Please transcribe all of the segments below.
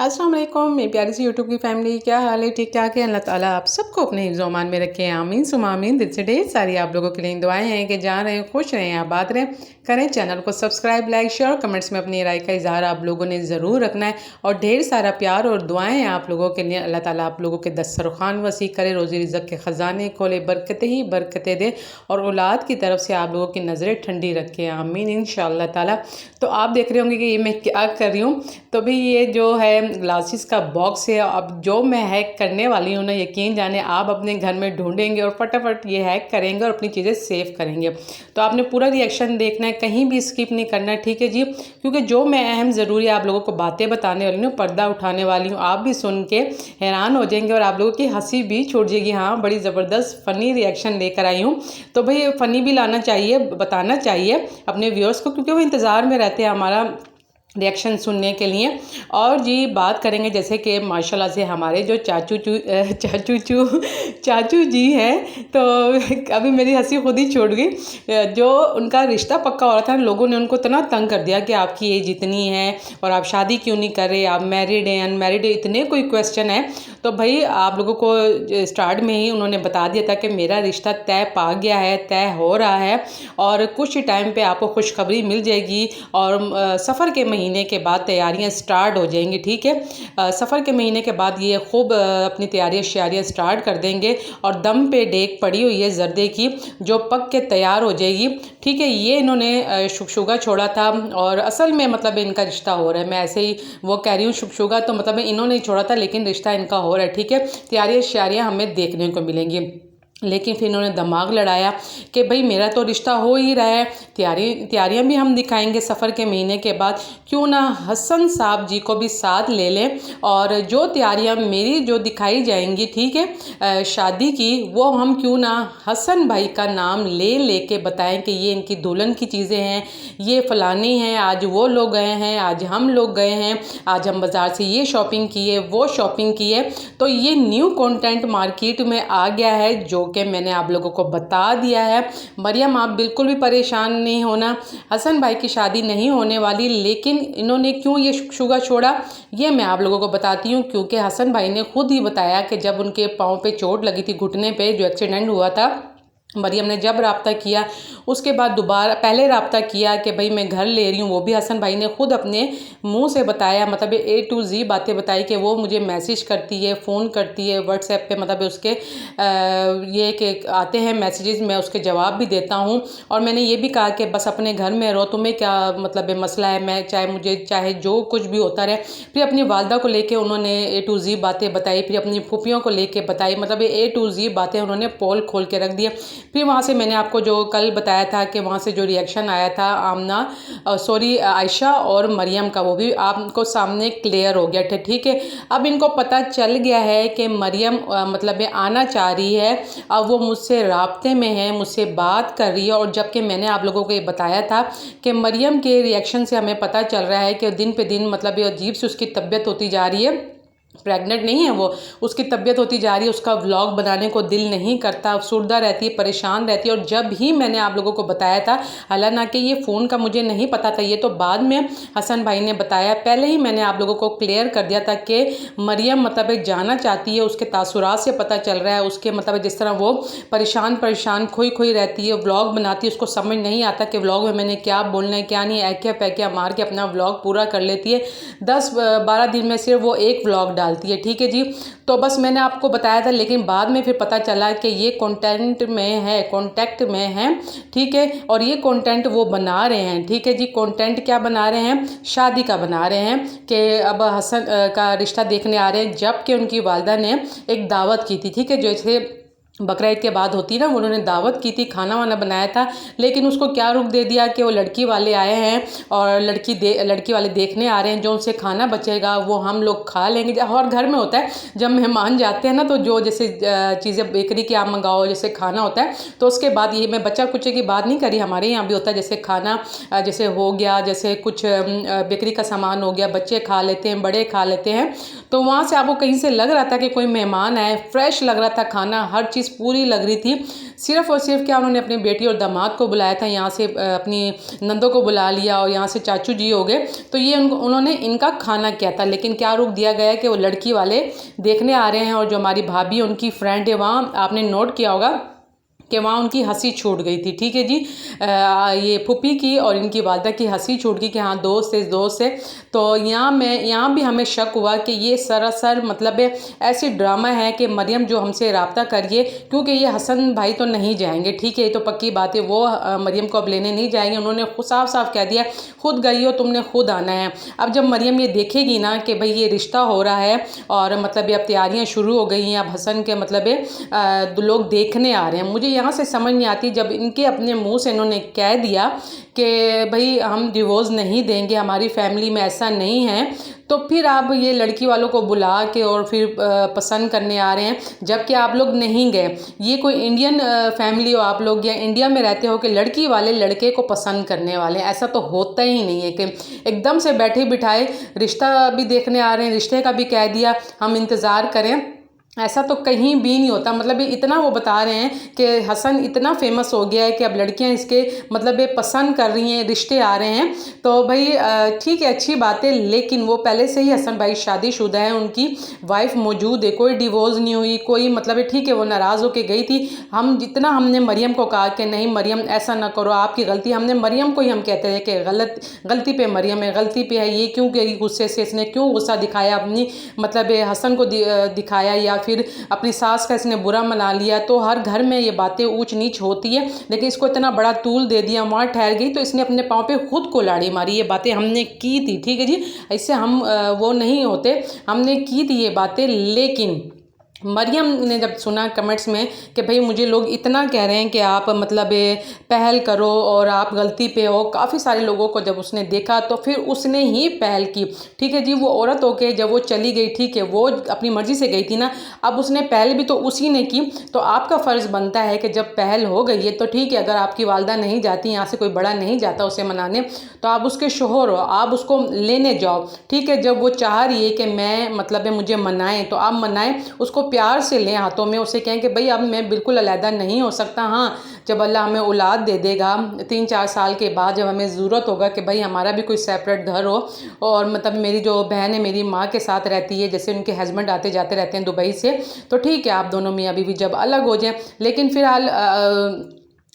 अस्सलाम वालेकुम मेरी प्यारी सी यूट्यूब की फैमिली, क्या हाल है? ठीक ठाक है। अल्लाह ताला आप सबको अपने हिफ्ज़ अमान में रखें, आमीन सुम आमीन। दिल से ढेर सारी आप लोगों के लिए दुआएं हैं कि जहाँ रहें खुश रहें, आबाद रहें। करें चैनल को सब्सक्राइब, लाइक, शेयर और कमेंट्स में अपनी राय का इजहार आप लोगों ने ज़रूर रखना है। और ढेर सारा प्यार और दुआएं हैं आप लोगों के लिए। अल्लाह ताला आप लोगों के दस्तरखान वसी करे, रोज़ी रिज़्क़ के ख़जाने खोले, बरकतें ही बरकतें दे और औलाद की तरफ से आप लोगों की नज़रें ठंडी रखे, आमीन इंशाअल्लाह ताला। तो आप देख रहे होंगे कि ये मैं क्या कर रही हूँ। तो भी ये जो है ग्लासेस का बॉक्स है, अब जो मैं हैक करने वाली हूँ ना, यकीन जाने आप अपने घर में ढूंढेंगे और फटाफट ये हैक करेंगे और अपनी चीज़ें सेव करेंगे। तो आपने पूरा रिएक्शन देखना है, कहीं भी स्किप नहीं करना है, ठीक है जी। क्योंकि जो मैं अहम ज़रूरी आप लोगों को बातें बताने वाली हूँ, पर्दा उठाने वाली हूँ, आप भी सुन के हैरान हो जाएंगे और आप लोगों की हंसी भी छूट जाएगी। हाँ, बड़ी ज़बरदस्त फ़नी रिएक्शन लेकर आई हूँ। तो भाई फ़नी भी लाना चाहिए, बताना चाहिए अपने व्यूअर्स को, क्योंकि वो इंतज़ार में रहते हैं हमारा रिएक्शन सुनने के लिए। और जी बात करेंगे जैसे कि माशाल्लाह से हमारे जो चाचू जी हैं, तो अभी मेरी हंसी खुद ही छूट गई। जो उनका रिश्ता पक्का हो रहा था, लोगों ने उनको इतना तंग कर दिया कि आपकी एज इतनी है और आप शादी क्यों नहीं कर रहे, आप मैरिड हैं अनमैरिड है, इतने कोई क्वेश्चन है। तो भाई आप लोगों को स्टार्ट में ही उन्होंने बता दिया था कि मेरा रिश्ता तय पा गया है, तय हो रहा है और कुछ टाइम पे आपको खुशखबरी मिल जाएगी और सफ़र के महीने के बाद तैयारियां स्टार्ट हो जाएंगी, ठीक है। सफ़र के महीने के बाद ये खूब अपनी तैयारियां श्यारियाँ स्टार्ट कर देंगे और दम पे डेक पड़ी हुई है जर्दे की, जो पक के तैयार हो जाएगी, ठीक है। ये इन्होंने शुगशुगा छोड़ा था और असल में मतलब इनका रिश्ता हो रहा है। मैं ऐसे ही वो कह रही हूँ शुगशुगा, तो मतलब इन्होंने छोड़ा था लेकिन रिश्ता इनका हो रहा है, ठीक है। तैयारियां श्यारियाँ हमें देखने को मिलेंगी। लेकिन फिर इन्होंने दिमाग लड़ाया कि भाई मेरा तो रिश्ता हो ही रहा है, तैयारियां भी हम दिखाएंगे सफ़र के महीने के बाद, क्यों ना हसन साहब जी को भी साथ ले लें और जो तैयारियां मेरी जो दिखाई जाएंगी, ठीक है, शादी की, वो हम क्यों ना हसन भाई का नाम ले के बताएं कि ये इनकी दुल्हन की चीज़ें हैं, ये फ़लानी हैं, आज वो लोग गए हैं, आज हम लोग गए हैं, आज हम बाज़ार से ये शॉपिंग की है, वो शॉपिंग की है। तो ये न्यू कंटेंट मार्केट में आ गया है जो कि मैंने आप लोगों को बता दिया है। मरियम आप बिल्कुल भी परेशान नहीं होना, हसन भाई की शादी नहीं होने वाली। लेकिन इन्होंने क्यों ये शुगशुगा छोड़ा, ये मैं आप लोगों को बताती हूँ। क्योंकि हसन भाई ने खुद ही बताया कि जब उनके पाँव पे चोट लगी थी, घुटने पे जो एक्सीडेंट हुआ था, मरियम ने जब राब्ता किया उसके बाद दोबारा पहले राब्ता किया कि भाई मैं घर ले रही हूँ, वो भी हसन भाई ने खुद अपने मुंह से बताया, मतलब A to Z बातें बताई कि वो मुझे मैसेज करती है, फ़ोन करती है व्हाट्सएप पे, मतलब उसके ये कि आते हैं मैसेजेस, मैं उसके जवाब भी देता हूँ। और मैंने ये भी कहा कि बस अपने घर में रहो, तुम्हें क्या मतलब मसला है, मैं चाहे जो कुछ भी होता रहे। फिर अपनी वालदा को लेके उन्होंने A to Z बातें बताई, फिर अपनी फूफियों को लेके बताई, मतलब A to Z बातें उन्होंने पोल खोल के रख दिया। फिर वहाँ से मैंने आपको जो कल बताया था कि वहाँ से जो रिएक्शन आया था आयशा और मरियम का, वो भी आपको सामने क्लियर हो गया था, ठीक है। अब इनको पता चल गया है कि मरियम मतलब आना चाह रही है, अब वो मुझसे राब्ते में है, मुझसे बात कर रही है। और जबकि मैंने आप लोगों को ये बताया था कि मरियम के रिएक्शन से हमें पता चल रहा है कि दिन पे दिन मतलब ये अजीब सी उसकी तबीयत होती जा रही है, प्रेग्नेंट नहीं है वो, उसकी तबीयत होती जा रही है, उसका व्लॉग बनाने को दिल नहीं करता, अफसुर्दा रहती है, परेशान रहती है। और जब ही मैंने आप लोगों को बताया था, हालांकि ये फ़ोन का मुझे नहीं पता था, ये तो बाद में हसन भाई ने बताया, पहले ही मैंने आप लोगों को क्लियर कर दिया था कि मरियम मतलब जाना चाहती है, उसके तासुरात से पता चल रहा है, उसके मतलब जिस तरह वो परेशान खोई रहती है, व्लॉग बनाती है, उसको समझ नहीं आता कि व्लॉग में मैंने क्या बोलना है क्या नहीं, ऐकिया पैकिया मार के अपना व्लॉग पूरा कर लेती है। 10-12 दिन में सिर्फ वो एक व्लॉग डालती है, ठीक है जी। तो बस मैंने आपको बताया था, लेकिन बाद में फिर पता चला कि ये कांटेक्ट में है, ठीक है। और ये कंटेंट वो बना रहे हैं, ठीक है जी। कंटेंट क्या बना रहे हैं, शादी का बना रहे हैं कि अब हसन का रिश्ता देखने आ रहे हैं। जबकि उनकी वालदा ने एक दावत की थी, ठीक है, जैसे बकरा ईद के बाद होती ना, उन्होंने दावत की थी, खाना वाना बनाया था, लेकिन उसको क्या रुख दे दिया कि वो लड़की वाले आए हैं और लड़की वाले देखने आ रहे हैं, जो उनसे खाना बचेगा वो हम लोग खा लेंगे। और घर में होता है जब मेहमान जाते हैं ना, तो जो जैसे चीज़ें बेकरी के आप मंगाओ, जैसे खाना होता है, तो उसके बाद ये मैं बच्चा कुचे की बात नहीं करी, हमारे यहाँ भी होता है, जैसे खाना जैसे हो गया, जैसे कुछ बेकरी का सामान हो गया, बच्चे खा लेते हैं, बड़े खा लेते हैं। तो वहाँ से आपको कहीं से लग रहा था कि कोई मेहमान आए, फ्रेश लग रहा था खाना, हर चीज़ पूरी लग रही थी। सिर्फ़ और सिर्फ क्या उन्होंने अपनी बेटी और दामाद को बुलाया था, यहाँ से अपनी नंदों को बुला लिया और यहाँ से चाचू जी हो गए, तो ये उन्होंने इनका खाना किया था। लेकिन क्या रुक दिया गया कि वो लड़की वाले देखने आ रहे हैं और जो हमारी भाभी उनकी फ्रेंड है वहाँ, आपने नोट किया होगा कि वहाँ उनकी हंसी छूट गई थी। ठीक है जी, ये फूफी की और इनकी वालदा की हंसी छूट गई कि हाँ दोस्त है। तो यहाँ भी हमें शक हुआ कि ये सरासर मतलब ऐसी ड्रामा है कि मरियम जो हमसे रब्ता करिए, क्योंकि ये हसन भाई तो नहीं जाएंगे। ठीक है, ये तो पक्की बात है, वो मरियम को अब लेने नहीं जाएंगे। उन्होंने साफ साफ कह दिया, खुद गई हो, तुमने खुद आना है। अब जब मरियम ये देखेगी ना कि भाई ये रिश्ता हो रहा है और मतलब अब तैयारियाँ शुरू हो गई हैं, अब हसन के मतलब लोग देखने आ रहे हैं, मुझे यहाँ से समझ नहीं आती। जब इनके अपने मुंह से इन्होंने कह दिया कि भाई हम डिवोर्स नहीं देंगे, हमारी फैमिली में ऐसा नहीं है, तो फिर आप ये लड़की वालों को बुला के और फिर पसंद करने आ रहे हैं, जबकि आप लोग नहीं गए। ये कोई इंडियन फैमिली हो आप लोग या इंडिया में रहते हो कि लड़की वाले लड़के को पसंद करने वाले, ऐसा तो होता ही नहीं है कि एकदम से बैठे बिठाए रिश्ता भी देखने आ रहे हैं, रिश्ते का भी कह दिया हम इंतज़ार करें, ऐसा तो कहीं भी नहीं होता। मतलब ये इतना वो बता रहे हैं कि हसन इतना फेमस हो गया है कि अब लड़कियां इसके मतलब ये पसंद कर रही हैं, रिश्ते आ रहे हैं। तो भाई ठीक है, अच्छी बात है, लेकिन वो पहले से ही हसन भाई शादीशुदा है, उनकी वाइफ मौजूद है, कोई डिवोर्स नहीं हुई, कोई मतलब ठीक है वो नाराज़ होकर गई थी। हम जितना हमने मरियम को कहा कि नहीं मरियम ऐसा ना करो, आपकी गलती, हमने मरियम को ही हम कहते हैं कि गलती पे मरियम है, गलती पे है ये, क्यों गई गुस्से से, इसने क्यों गुस्सा दिखाया अपनी मतलब हसन को दिखाया या फिर अपनी सास का इसने बुरा मना लिया। तो हर घर में ये बातें ऊंच नीच होती है, लेकिन इसको इतना बड़ा तूल दे दिया, वहाँ ठहर गई तो इसने अपने पाँव पे खुद को लाड़ी मारी। ये बातें हमने की थी, ठीक है जी, ऐसे हम वो नहीं होते, हमने की थी ये बातें। लेकिन मरियम ने जब सुना कमेंट्स में कि भाई मुझे लोग इतना कह रहे हैं कि आप मतलब पहल करो और आप गलती पे हो, काफ़ी सारे लोगों को जब उसने देखा तो फिर उसने ही पहल की। ठीक है जी, वो औरत होके जब वो चली गई, ठीक है वो अपनी मर्ज़ी से गई थी ना, अब उसने पहल भी तो उसी ने की, तो आपका फ़र्ज़ बनता है कि जब पहल हो गई है तो ठीक है, अगर आपकी वालदा नहीं जाती, यहाँ से कोई बड़ा नहीं जाता उसे मनाने, तो आप उसके शोहर हो, आप उसको लेने जाओ। ठीक है, जब वो चाह रही है कि मैं मतलब मुझे मनाएं तो आप मनाएं, उसको प्यार से लें हाथों में, उसे कहें कि भाई अब मैं बिल्कुल अलहदा नहीं हो सकता। हाँ, जब अल्लाह हमें औलाद दे देगा 3-4 साल के बाद, जब हमें ज़रूरत होगा कि भाई हमारा भी कोई सेपरेट घर हो, और मतलब मेरी जो बहन है मेरी माँ के साथ रहती है, जैसे उनके हस्बैंड आते जाते रहते हैं दुबई से, तो ठीक है आप दोनों मियाँ बीवी जब अलग हो जाएं, लेकिन फ़िलहाल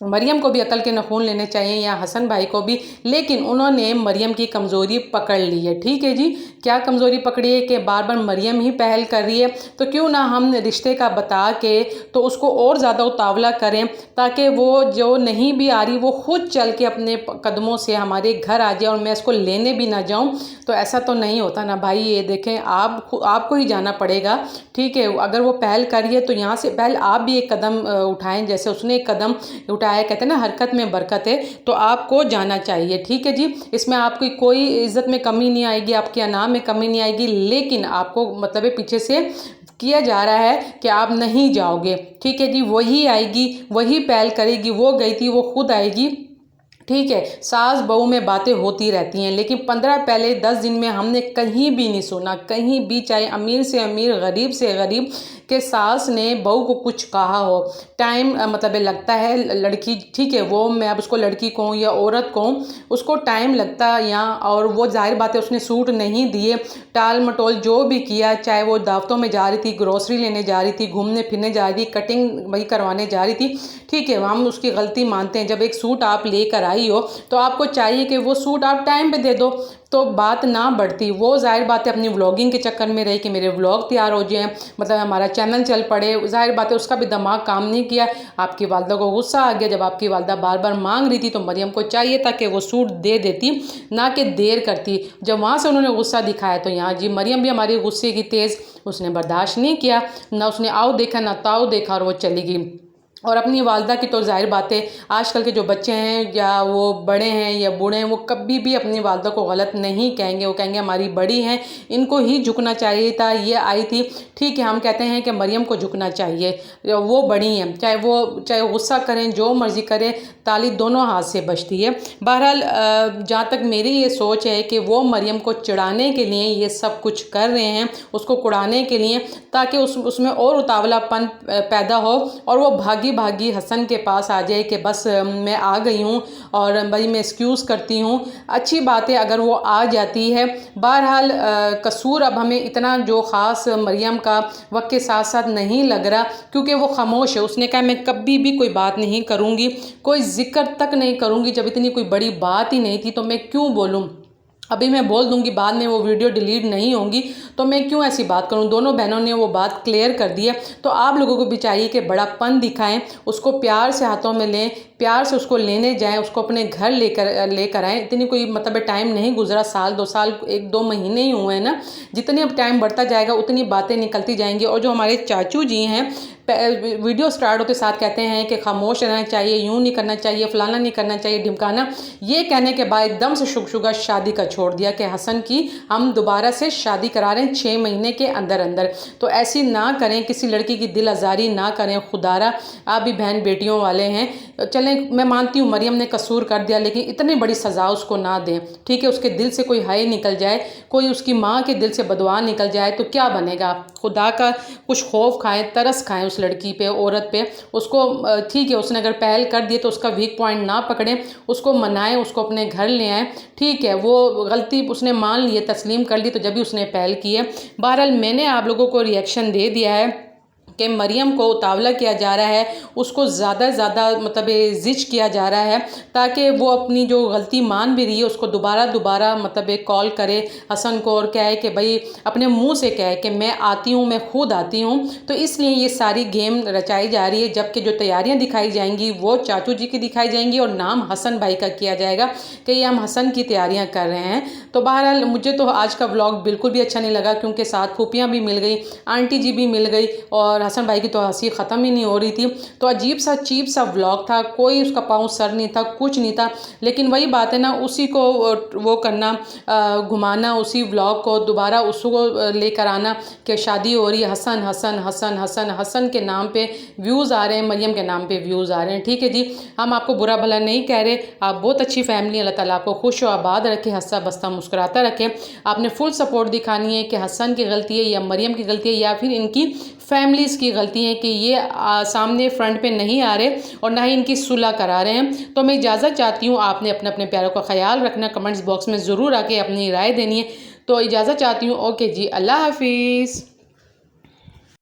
मरियम को भी अकल के नखून लेने चाहिए या हसन भाई को भी। लेकिन उन्होंने मरियम की कमज़ोरी पकड़ ली है। ठीक है जी, क्या कमज़ोरी पकड़ी है कि बार बार मरियम ही पहल कर रही है, तो क्यों ना हम रिश्ते का बता के तो उसको और ज़्यादा उतावला करें, ताकि वो जो नहीं भी आ रही वो खुद चल के अपने कदमों से हमारे घर आ जाए और मैं इसको लेने भी ना जाऊं। तो ऐसा तो नहीं होता ना भाई, ये देखें आपको ही जाना पड़ेगा। ठीक है, अगर वो पहल करिए तो यहाँ से पहल आप भी एक कदम उठाएं, जैसे उसने एक कदम उठाया, कहते हैं ना हरकत में बरकत है, तो आपको जाना चाहिए। ठीक है जी, इसमें आपकी कोई इज्जत में कमी नहीं आएगी, आपके अनाम में कमी नहीं आएगी, लेकिन आपको मतलब पीछे से किया जा रहा है कि आप नहीं जाओगे। ठीक है जी, वही आएगी, वही पहल करेगी, वो गई थी वो खुद आएगी। ठीक है, सास बहू में बातें होती रहती हैं, लेकिन 15 पहले 10 दिन में हमने कहीं भी नहीं सुना, कहीं भी, चाहे अमीर से अमीर गरीब से गरीब, के सास ने बहू को कुछ कहा हो। टाइम मतलब लगता है लड़की, ठीक है वो मैं अब उसको लड़की कहूँ या औरत कहूँ, उसको टाइम लगता है यहाँ, और वो जाहिर बात है उसने सूट नहीं दिए, टाल मटोल जो भी किया, चाहे वो दावतों में जा रही थी, ग्रोसरी लेने जा रही थी, घूमने फिरने जा रही थी, कटिंग वही करवाने जा रही थी। ठीक है, हम उसकी गलती मानते हैं, जब एक सूट आप लेकर आई हो तो आपको चाहिए कि वो सूट आप टाइम पे दे दो, तो बात ना बढ़ती। वो जाहिर बात है अपनी व्लॉगिंग के चक्कर में रही कि मेरे व्लॉग तैयार हो जाएं, मतलब हमारा चैनल चल पड़े, जाहिर बात है उसका भी दिमाग काम नहीं किया। आपकी वालदा को गुस्सा आ गया, जब आपकी वालदा बार बार मांग रही थी तो मरियम को चाहिए था कि वो सूट दे देती, ना कि देर करती। जब वहाँ से उन्होंने गुस्सा दिखाया तो यहाँ जी मरियम भी हमारी गुस्से की तेज़, उसने बर्दाश्त नहीं किया, ना उसने आओ देखा ना ताओ देखा, और वो चली गई। और अपनी वालदा की तो ज़ाहिर बात है, आजकल के जो बच्चे हैं या वो बड़े हैं या बूढ़े हैं, वो कभी भी अपनी वालदा को गलत नहीं कहेंगे। वो कहेंगे हमारी बड़ी हैं, इनको ही झुकना चाहिए था, ये आई थी। ठीक है, हम कहते हैं कि मरियम को झुकना चाहिए, वो बड़ी हैं, चाहे गुस्सा करें, जो मर्ज़ी करें, ताली दोनों हाथ से बजती है। बहरहाल जहाँ तक मेरी ये सोच है कि वो मरियम को चिढ़ाने के लिए ये सब कुछ कर रहे हैं, उसको कुड़ाने के लिए, ताकि उसमें और उतावलापन पैदा हो और वो भागी भागी हसन के पास आ जाए कि बस मैं आ गई हूँ और भाई मैं एक्सक्यूज़ करती हूँ। अच्छी बात है अगर वो आ जाती है। बहरहाल कसूर अब हमें इतना जो ख़ास मरियम का वक्त के साथ साथ नहीं लग रहा, क्योंकि वो खामोश है। उसने कहा मैं कभी भी कोई बात नहीं करूँगी, कोई जिक्र तक नहीं करूँगी, जब इतनी कोई बड़ी बात ही नहीं थी तो मैं क्यों बोलूँ। अभी मैं बोल दूंगी, बाद में वो वीडियो डिलीट नहीं होंगी, तो मैं क्यों ऐसी बात करूं। दोनों बहनों ने वो बात क्लियर कर दी है। तो आप लोगों को भी चाहिए कि बड़ापन दिखाएं, उसको प्यार से हाथों में लें, प्यार से उसको लेने जाएं, उसको अपने घर लेकर आएँ। इतनी कोई मतलब टाइम नहीं गुजरा, साल 2 साल 1-2 महीने ही हुए हैं ना। जितने अब टाइम बढ़ता जाएगा उतनी बातें निकलती जाएंगी। और जो हमारे चाचू जी हैं, वीडियो स्टार्ट होते साथ कहते हैं कि खामोश रहना चाहिए, यूँ नहीं करना चाहिए, फलाना नहीं करना चाहिए, ढिमकाना। ये कहने के बाद एकदम से शुगशुगा शादी का छोड़ दिया कि हसन की हम दोबारा से शादी करा रहे हैं 6 महीने के अंदर अंदर। तो ऐसी ना करें, किसी लड़की की दिल आज़ारी ना करें। खुदारा आप भी बहन बेटियों वाले हैं। चलें, मैं मानती हूँ मरियम ने कसूर कर दिया, लेकिन इतनी बड़ी सज़ा उसको ना दें। ठीक है, उसके दिल से कोई हाय निकल जाए, कोई उसकी माँ के दिल से बदुआ निकल जाए तो क्या बनेगा। खुदा का कुछ खौफ खाएं, तरस खाएं उस लड़की पे, औरत पे। उसको ठीक है, उसने अगर पहल कर दी तो उसका वीक पॉइंट ना पकड़ें, उसको मनाएं, उसको अपने घर ले आएँ। ठीक है, वो गलती उसने मान ली है, तस्लीम कर ली, तो जब भी उसने पहल की है। बहरहाल मैंने आप लोगों को रिएक्शन दे दिया है कि मरियम को उतावला किया जा रहा है, उसको ज़्यादा ज़्यादा मतलब ज़िच किया जा रहा है, ताकि वो अपनी जो गलती मान भी रही है उसको दोबारा मतलब कॉल करे हसन को और कहे कि भाई अपने मुंह से कहे कि मैं आती हूँ, मैं खुद आती हूँ। तो इसलिए ये सारी गेम रचाई जा रही है। जबकि जो तैयारियाँ दिखाई जाएंगी वो चाचू जी की दिखाई जाएंगी और नाम हसन भाई का किया जाएगा कि ये हम हसन की तैयारियाँ कर रहे हैं। तो बहरहाल मुझे तो आज का व्लॉग बिल्कुल भी अच्छा नहीं लगा, क्योंकि साथ फूफियाँ भी मिल गई, आंटी जी भी मिल गई और हसन भाई की तो हंसी ख़त्म ही नहीं हो रही थी। तो अजीब सा चीप सा व्लॉग था, कोई उसका पाँव सर नहीं था, कुछ नहीं था। लेकिन वही बात है ना, उसी को वो करना, घुमाना उसी व्लॉग को, दोबारा उसको लेकर आना कि शादी हो रही है, हसन हसन हसन हसन हसन के नाम पे व्यूज़ आ रहे हैं, मरियम के नाम पे व्यूज़ आ रहे हैं। ठीक है जी, हम आपको बुरा भला नहीं कह रहे, आप बहुत अच्छी फैमिली, अल्लाह ताला आपको खुश व आबाद रखे, हंसता बसता मुस्कुराता रखे। आपने फुल सपोर्ट दिखानी है कि हसन की गलती है या मरियम की गलती है या फिर इनकी फैमिलीज़ की गलती है कि ये सामने फ्रंट पे नहीं आ रहे और ना ही इनकी सुलह करा रहे हैं। तो मैं इजाज़त चाहती हूँ, आपने अपने अपने प्यारों का ख्याल रखना, कमेंट्स बॉक्स में ज़रूर आके अपनी राय देनी है। तो इजाज़त चाहती हूँ, ओके जी, अल्लाह हाफिज़।